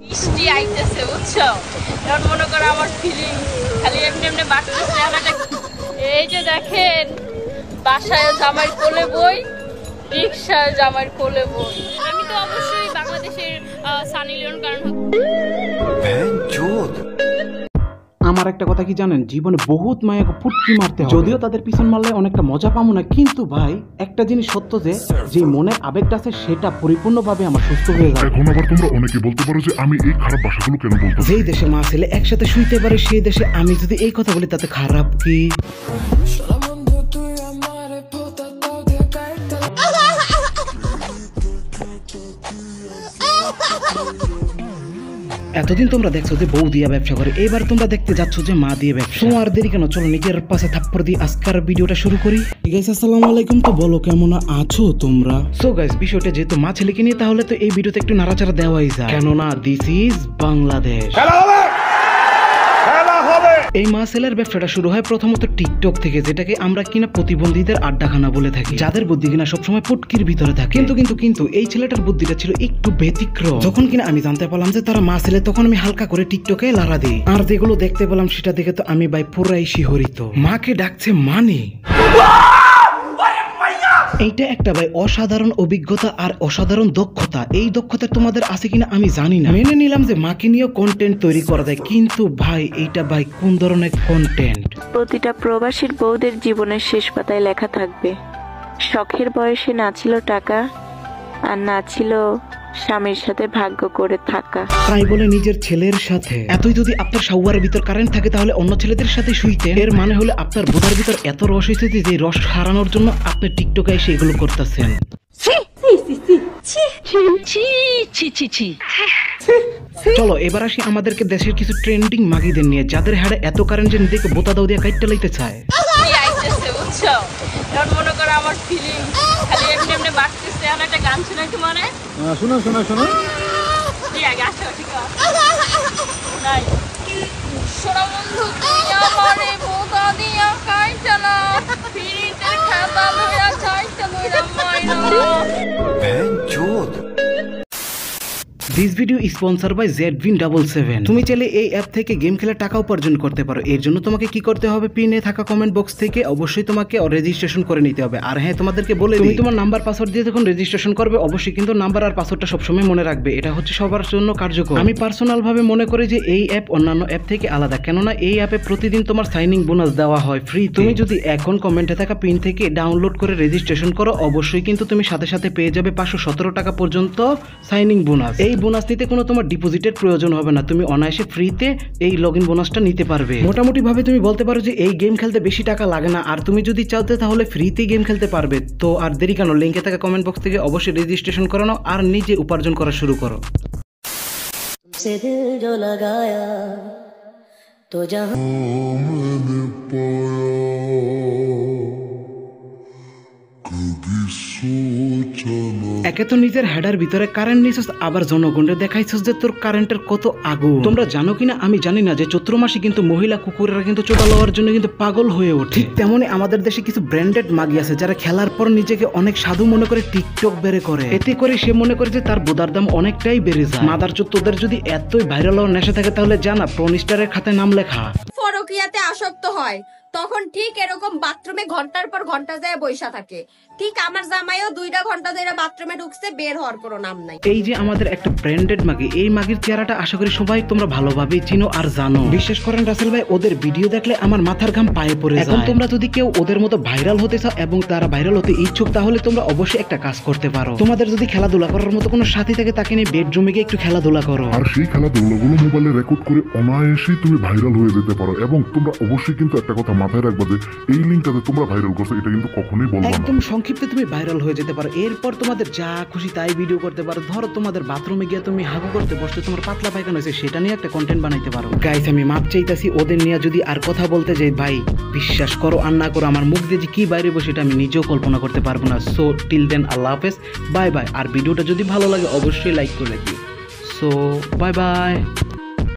বৃষ্টি আইতেছে বুঝছো, এখন মনে করো আমার ফিলিং খালি এমনি এমনি বাড়তেছে। এই যে দেখেন, বাসায় জামাই কোলে বই, রিক্সায় জামাই কোলে বই। আমি তো অবশ্যই বাংলাদেশের সানি লিওন কারণ আমার একটা কথা কি জানেন, জীবনে বহুত মায়াকে ফুটকি মারতে হয়, যদিও তাদের পিছন মারলে অনেকটা মজা পাবো না, কিন্তু ভাই একটা জিনিস সত্য যে মনের আবেগটা আছে সেটা পরিপূর্ণভাবে আমার সুস্থ হয়ে যায়। এখন আবার তোমরা অনেকে বলতে পারো যে আমি এই খারাপ ভাষাগুলো কেন বলতে। যেই দেশে মা ছেলে একসাথে শুইতে পারে সেই দেশে আমি যদি এই কথা বলি তাতে খারাপ কি? এতদিন তোমরা দেখছো যে বউ দিয়ে ব্যবসা করে, এবার তোমরা দেখতে যাচ্ছ যে মা দিয়ে ব্যবসা। তোমার দেরি কেন, চলো নিজের পাশে থাপ্পড় দিয়ে আজকের ভিডিওটা শুরু করি। গাইস আসসালামু আলাইকুম, তো বলো কেমন আছো তোমরা? সো গাইস বিষয়টা যেহেতু মা ছেলেকে নিয়ে, তাহলে তো এই ভিডিওতে একটু নাড়াচাড়া দেওয়াই যায়, কেননা দিস ইজ বাংলাদেশ। এই মা ছেলের ব্যবসাটা শুরু হয় প্রথমত টিকটক থেকে, যেটাকে আমরা কিনা প্রতিবন্ধীদের আড্ডাখানা বলে থাকি, যাদের বুদ্ধি কিনা সবসময় পুটকির ভিতরে থাকে। কিন্তু এই ছেলেটার বুদ্ধিটা ছিল একটু ব্যতিক্রম। যখন কিনা আমি জানতে পারলাম যে তারা মা ছেলে, তখন আমি হালকা করে টিকটকে লাড়া দিই, আর যেগুলো দেখতে পেলাম সেটা দেখে তো আমি ভাই পুরাই শিহরিত। মাকে ডাকছে মানে এইটা একটা ভাই অসাধারণ অভিজ্ঞতা আর অসাধারণ দক্ষতা। এই দক্ষতা তোমাদের আছে কিনা আমি জানি না। মেনে নিলাম যে মাকে নিয়েও কন্টেন্ট তৈরি করা যায়, কিন্তু ভাই এইটা ভাই কোন ধরনের কন্টেন্ট? প্রতিটা প্রবাসীর বউদের জীবনের শেষ পাতায় লেখা থাকবে, শখের বয়সে না ছিল টাকা আর না ছিল স্বামীর সাথে ভাগ্য করে থাকা। তাই বলে নিজের ছেলের সাথে এতই যদি আপনার শাওয়ারের ভিতর কারেন্ট থাকে, তাহলে অন্য ছেলেদের সাথে শুইতে। এর মানে হলো আপনার বোধার ভিতর এত রস হয়েছে যে রস হারানোর জন্য আপনি টিকটকে এসে এগুলো করতেছেন। চলো এবার আসি আমাদেরকে দেশের কিছু ট্রেন্ডিং মাগিদের নিয়ে, যাদের হাড়ে এত কারেন্ট যে নিজেকে বোতা দাও দিয়ে কাইটটা লাইতে চায়। বুঝছো, এখন মনে করো আমার ফিলিং খালি এমনি এমনি বাড়তেছে। এখন একটা গান শোনাই তোমার, শোনো ঠিক আছে ঠিক আছে। শোনা বন্ধু, তুই আমারে বোকা দিয়া কাইটা না, ফিরিতে খাতা লইয়া চাইটা লইরা মাইরা। This video sponsor by ZWin77। তুমি চাইলে এই অ্যাপ থেকে গেম খেলে টাকা উপার্জন করতে পারো। এর জন্য তোমাকে কি করতে হবে, পিনে থাকা কমেন্ট বক্স থেকে অবশ্যই তোমাকে রেজিস্ট্রেশন করে নিতে হবে। আর হ্যাঁ, তোমাদেরকে বলে তুমি তোমার নাম্বার পাসওয়ার্ড দিয়ে যখন রেজিস্ট্রেশন করবে, অবশ্যই কিন্তু নাম্বার আর পাসওয়ার্ডটা সবসময় মনে রাখবে। এটা হচ্ছে সবার জন্য কার্যকর। আমি পার্সোনাল ভাবে মনে করি যে এই অ্যাপ অন্যান্য অ্যাপ থেকে আলাদা, কেননা এই অ্যাপে প্রতিদিন তোমার সাইনিং বোনাস দেওয়া হয় ফ্রি। তুমি যদি এখন কমেন্টে থাকা পিন থেকে ডাউনলোড করে রেজিস্ট্রেশন করো, অবশ্যই কিন্তু তুমি সাথে সাথে পেয়ে যাবে 517 টাকা পর্যন্ত সাইনিং বোনাস। এই বোনাস নিতে কোনো তোমার ডিপোজিটের প্রয়োজন হবে না, তুমি অনায়াসে ফ্রিতে এই লগইন বোনাসটা নিতে পারবে। মোটামুটি ভাবে তুমি বলতে পারো যে এই গেম খেলতে বেশি টাকা লাগে না, আর তুমি যদি চাও তাহলে ফ্রিতে গেম খেলতে পারবে। তো আর দেরি কেন, লিংকে থাকা কমেন্ট বক্স থেকে অবশ্যই রেজিস্ট্রেশন করে নাও আর নিজে উপার্জন করা শুরু করো। একে তো নিজের হেডার ভিতরে কারেন্ট নিছিস, আবার জনগণের দেখাইছিস যে তোর কারেন্টের কত আগুন। তোমরা জানো কিনা আমি জানি না যে চৈত্র মাসে কিন্তু মহিলা কুকুরেরা কিন্তু চোদা লওয়ার জন্য কিন্তু পাগল হয়ে ওঠে। ঠিক তেমনই আমাদের দেশে কিছু ব্র্যান্ডেড মাগি আছে যারা খেলার পর নিজেকে অনেক সাধু মনে করে টিকটক বেড়ে করে। এতে করে সে মনে করে যে তার বোদার দাম অনেকটাই বেড়ে যায়। মাদার চোদ, তোদের যদি এতই ভাইরাল হওয়ার নেশা থাকে তাহলে জানা প্রনিস্টারের খাতায় নাম লেখা। পরকীয়াতে আসক্ত হয় তখন ঠিক এরকম বাথরুমে ঘন্টার পর ঘন্টা যায় বৈশা থাকে। ঠিক আমার জামাইও 2টা ঘন্টা ধরে বাথরুমে ঢুকছে, বের হওয়ার কোনো নাম নাই। এই যে আমাদের একটা ব্র্যান্ডেড মাগি, এই মাগির চেহারাটা আশা করি সবাই তোমরা ভালোভাবে চিনো আর জানো। বিশ্বাস করেন রাসেল ভাই, ওদের ভিডিও দেখলে আমার মাথার ঘাম পায়ে পড়ে যায়। এখন তোমরা যদি কেউ ওদের মতো ভাইরাল হতে চাও এবং তারা ভাইরাল হতে ইচ্ছুক, তাহলে তোমরা অবশ্যই একটা কাজ করতে পারো। তোমাদের যদি খেলাধুলা করার মতো কোনো সাথী থাকে, তাকে নিয়ে বেডরুমে গিয়ে একটু খেলাধুলা করো, আর সেই খেলাধুলাগুলো মোবাইলে রেকর্ড করে অনায়াসেই তুমি ভাইরাল হয়ে যেতে পারো। এবং তোমরা অবশ্যই কিন্তু একটা কথা মাথায় রাখবা যে এই লিঙ্কটাতে তোমরা ভাইরাল করছো, এটা কিন্তু কখনোই বলবো না। একদম সংক্ষিপ্তে তুমি ভাইরাল হয়ে যেতে পারো। এরপর তোমাদের যা খুশি তাই ভিডিও করতে পারো। ধরো তোমাদের বাথরুমে গিয়ে তুমি হাগু করতে বসছো, তোমার পাতলা পায়খানা হয়েছে, সেটা নিয়ে একটা কন্টেন্ট বানাইতে পারো। গাইস আমি মাপ চাইতাছি, ওদের নিয়ে যদি আর কথা বলতে যাই ভাই, বিশ্বাস করো আর না করো, আমার মুখ দিয়ে যে কি বাইরে বসে এটা আমি নিজেও কল্পনা করতে পারবো না। সো টিল দেন, আল্লাহ হাফেজ, বাই বাই। আর ভিডিওটা যদি ভালো লাগে অবশ্যই লাইক করে দিও। So bye bye.